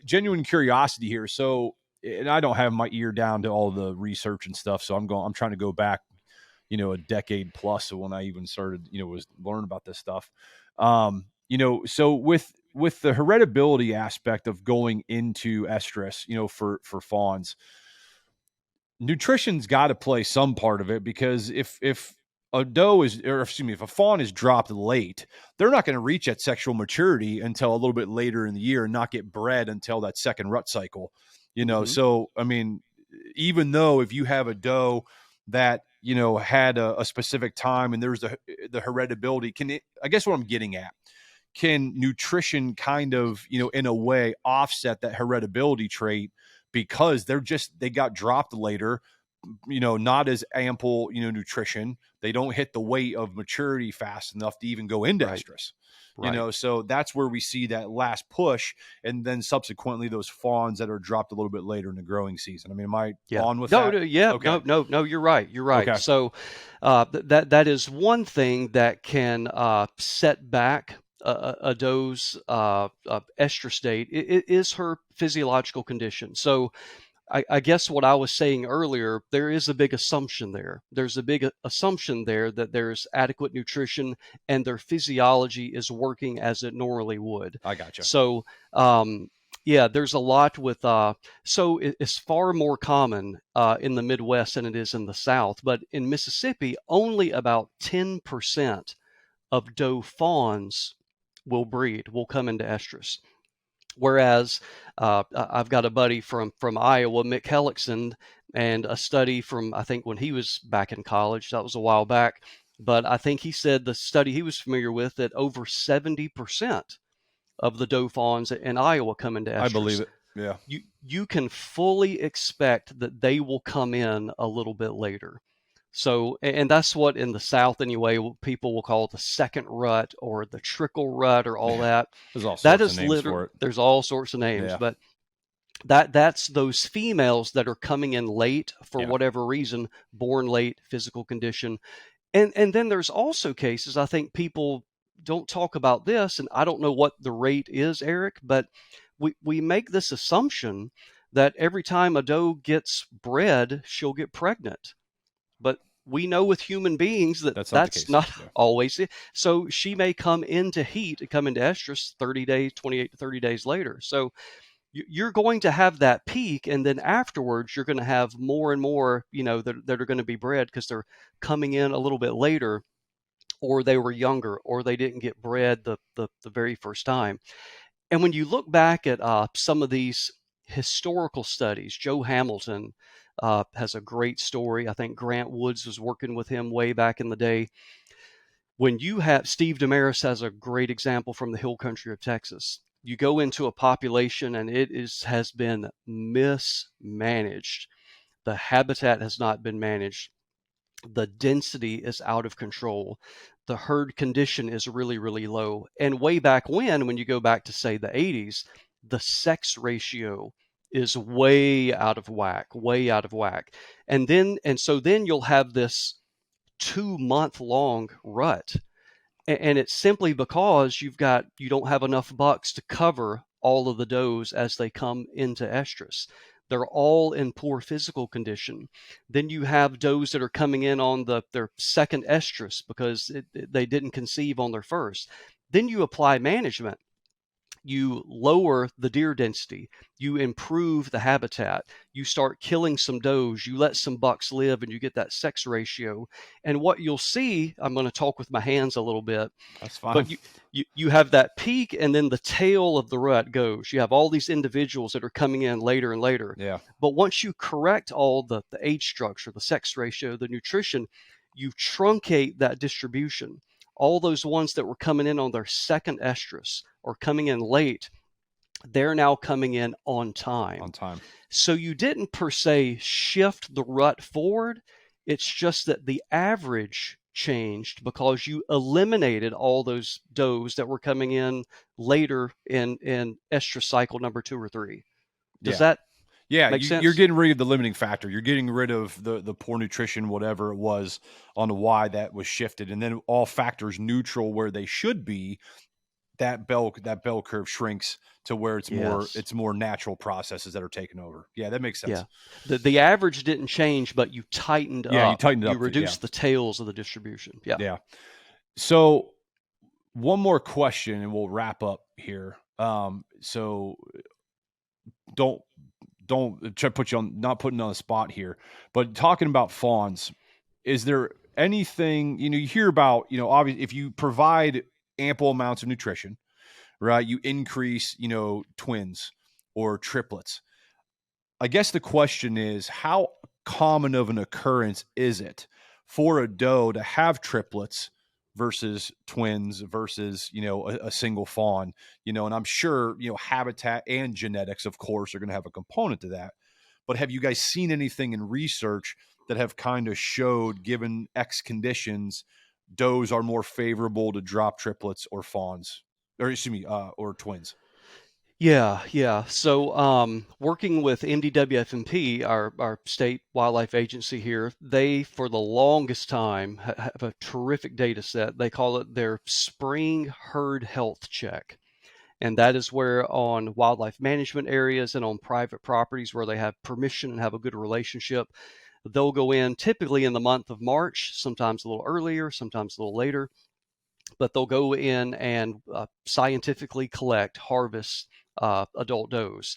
genuine curiosity here. So, and I don't have my ear down to all the research and stuff. So I'm trying to go back, a decade plus of when I even started, was learn about this stuff. So with the heritability aspect of going into estrus, for fawns, nutrition's got to play some part of it because if a doe is, or excuse me, if a fawn is dropped late, they're not going to reach that sexual maturity until a little bit later in the year and not get bred until that second rut cycle. Hmm. So I mean, even though if you have a doe that had a specific time and there's the heritability, I guess what I'm getting at, can nutrition kind of, in a way offset that heritability trait because they got dropped later, not as ample, nutrition. They don't hit the weight of maturity fast enough to even go into Right. estrus. Right. So that's where we see that last push, and then subsequently those fawns that are dropped a little bit later in the growing season. I mean, am I Yeah. on with No, that? no, yeah, Okay. no, no, no, you're right. You're right. Okay. So that is one thing that can set back a doe's estrus state. It is her physiological condition. So I guess what I was saying earlier, there is a big assumption there. There's a big assumption there that there's adequate nutrition and their physiology is working as it normally would. I gotcha. So, yeah, there's a lot with, so it's far more common in the Midwest than it is in the South. But in Mississippi, only about 10% of doe fawns will breed, will come into estrus. Whereas I've got a buddy from Iowa, Mick Hellickson, and a study from, I think, when he was back in college. That was a while back, but I think he said the study he was familiar with that over 70% of the doe fawns in Iowa come into I believe estrus. it. Yeah. You can fully expect that they will come in a little bit later. So, and that's what in the South anyway, people will call it the second rut or the trickle rut or all Yeah. that. There's all That sorts of is names for literally, it. there's all sorts of names, Yeah. but that's those females that are coming in late for Yeah. whatever reason, born late, physical condition. And then there's also cases, I think people don't talk about this, and I don't know what the rate is, Eric, but we make this assumption that every time a doe gets bred, she'll get pregnant. But we know with human beings that That's not the that's case. not Yeah. always it. So she may come into heat, come into estrus 30 days, 28 to 30 days later. So you're going to have that peak, and then afterwards you're going to have more and more, that are going to be bred because they're coming in a little bit later, or they were younger, or they didn't get bred the very first time. And when you look back at some of these historical studies, Joe Hamilton has a great story. I think Grant Woods was working with him way back in the day. When you have Steve Damaris has a great example from the hill country of Texas. You go into a population and has been mismanaged. The habitat has not been managed. The density is out of control. The herd condition is really, really low. And way back when you go back to say the 80s, the sex ratio is way out of whack, way out of whack. And so then you'll have this 2 month long rut, and it's simply because you don't have enough bucks to cover all of the does as they come into estrus. They're all in poor physical condition. Then you have does that are coming in on their second estrus because they didn't conceive on their first. Then you apply management. You lower the deer density, you improve the habitat, you start killing some does, you let some bucks live, and you get that sex ratio. And what you'll see, I'm going to talk with my hands a little bit, That's fine. but you have that peak, and then the tail of the rut goes. You have all these individuals that are coming in later and later. Yeah. But once you correct all the age structure, the sex ratio, the nutrition, you truncate that distribution. All those ones that were coming in on their second estrus or coming in late, they're now coming in on time. On time. So you didn't per se shift the rut forward. It's just that the average changed because you eliminated all those does that were coming in later in estrus cycle number 2 or 3. Does Yeah. that Yeah, make you're sense? getting rid of the limiting factor. You're getting rid of the poor nutrition, whatever it was on the why that was shifted, and then all factors neutral where they should be. That bell curve shrinks to where Yes. it's more natural processes that are taking over. Yeah, that makes sense. Yeah. The average didn't change, but you tightened Yeah, you up. tightened it You up. Yeah, reduced the tails of the distribution. Yeah. yeah. So one more question, and we'll wrap up here. So don't try to put you on, not putting you on the spot here, but talking about fawns, is there anything, you hear about, obviously if you provide ample amounts of nutrition, right, you increase, twins or triplets. I guess the question is, how common of an occurrence is it for a doe to have triplets versus twins versus, a single fawn, and I'm sure, habitat and genetics, of course, are going to have a component to that. But have you guys seen anything in research that have kind of showed, given X conditions, does are more favorable to drop triplets or fawns, or excuse me, or twins? Yeah, yeah. So, working with MDWFMP, our state wildlife agency here, they, for the longest time, have a terrific data set. They call it their spring herd health check. And that is where on wildlife management areas and on private properties where they have permission and have a good relationship, they'll go in typically in the month of March, sometimes a little earlier, sometimes a little later, but they'll go in and scientifically collect, harvest adult does.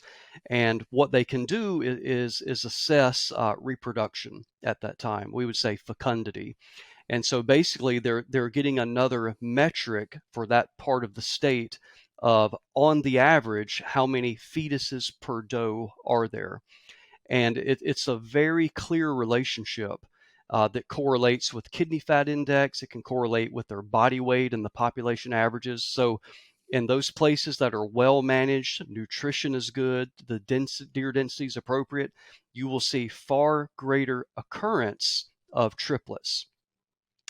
And what they can do is assess reproduction at that time. We would say fecundity. And so basically they're getting another metric for that part of the state of, on the average, how many fetuses per doe are there. And it's a very clear relationship that correlates with kidney fat index. It can correlate with their body weight and the population averages. So in those places that are well managed, nutrition is good, the deer density is appropriate, you will see far greater occurrence of triplets.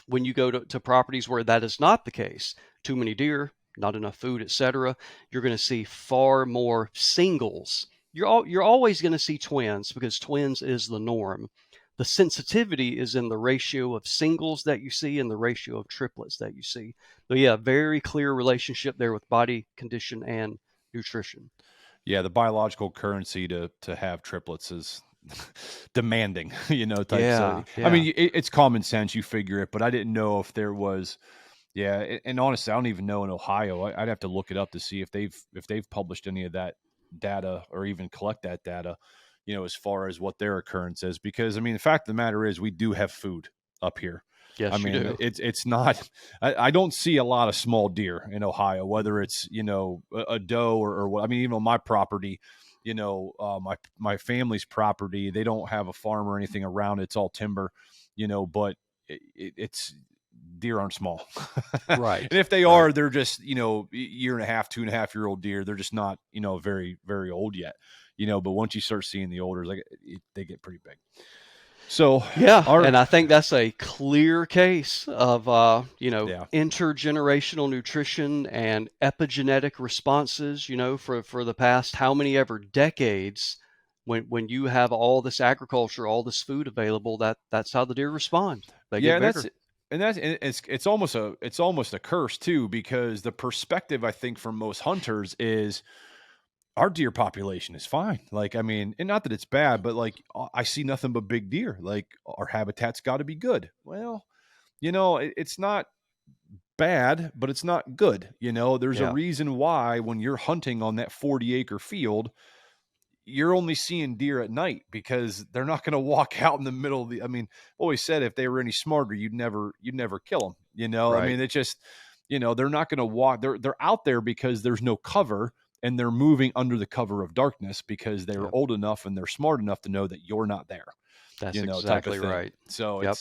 When you go to properties where that is not the case, too many deer, not enough food, etc., you're going to see far more singles. You're always going to see twins because twins is the norm. The sensitivity is in the ratio of singles that you see and the ratio of triplets that you see. So yeah, very clear relationship there with body condition and nutrition. Yeah, the biological currency to have triplets is demanding, type. So Yeah, I yeah. mean, it's common sense. You figure it, but I didn't know if there was. Yeah, and honestly, I don't even know in Ohio. I'd have to look it up to see if they've published any of that data or even collect that data, as far as what their occurrence is. Because I mean, the fact of the matter is, we do have food up here. Yes, I you mean, do. it's not. I don't see a lot of small deer in Ohio, whether it's a doe or what. I mean, even on my property, my family's property, they don't have a farm or anything around it. It's all timber, but it's deer aren't small. And Right. if they Right. are, they're just, year and a half, 2.5 year old deer. They're just not, very, very old yet, but once you start seeing the older, like they get pretty big. So, Yeah, our, and I think that's a clear case of yeah, intergenerational nutrition and epigenetic responses, for the past how many ever decades. When you have all this agriculture, all this food available, that's how the deer respond. They yeah. get And bigger. it's almost a curse too, because the perspective I think for most hunters is our deer population is fine. Like, I mean, and not that it's bad, but like I see nothing but big deer. Like our habitat's got to be good. Well, it's not bad, but it's not good. There's a Yeah, reason why when you're hunting on that 40-acre field, you're only seeing deer at night, because they're not going to walk out in the middle of the. I mean, I've always said if they were any smarter, you'd never kill them. I right. mean, it's just, they're not going to walk. They're out there because there's no cover, and they're moving under the cover of darkness because they're Yep, old enough and they're smart enough to know that you're not there. that's Type of exactly thing. right. So Yep,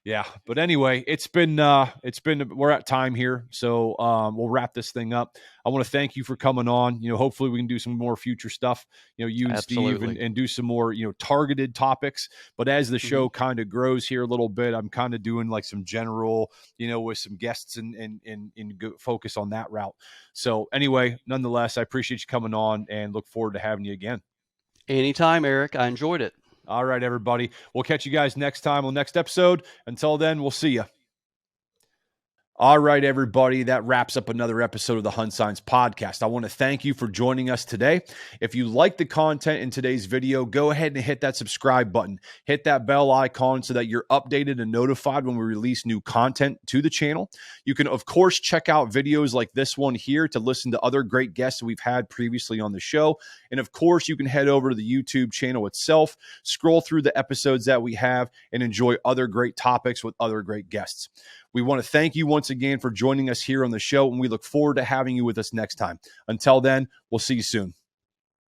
yeah, but anyway, we're at time here, so we'll wrap this thing up. I want to thank you for coming on. Hopefully we can do some more future stuff. You and Steve, and, absolutely. and do some more targeted topics. But as the Hmm. show kind of grows here a little bit, I'm kind of doing like some general, with some guests and go focus on that route. So anyway, nonetheless, I appreciate you coming on and look forward to having you again. Anytime, Eric. I enjoyed it. All right, everybody. We'll catch you guys next time on the next episode. Until then, we'll see you. All right, everybody, that wraps up another episode of the HuntScience podcast. I want to thank you for joining us today. If you like the content in today's video, go ahead and hit that subscribe button. Hit that bell icon so that you're updated and notified when we release new content to the channel. You can, of course, check out videos like this one here to listen to other great guests we've had previously on the show. And of course, you can head over to the YouTube channel itself, scroll through the episodes that we have, and enjoy other great topics with other great guests. We want to thank you once again for joining us here on the show, and we look forward to having you with us next time. Until then, we'll see you soon.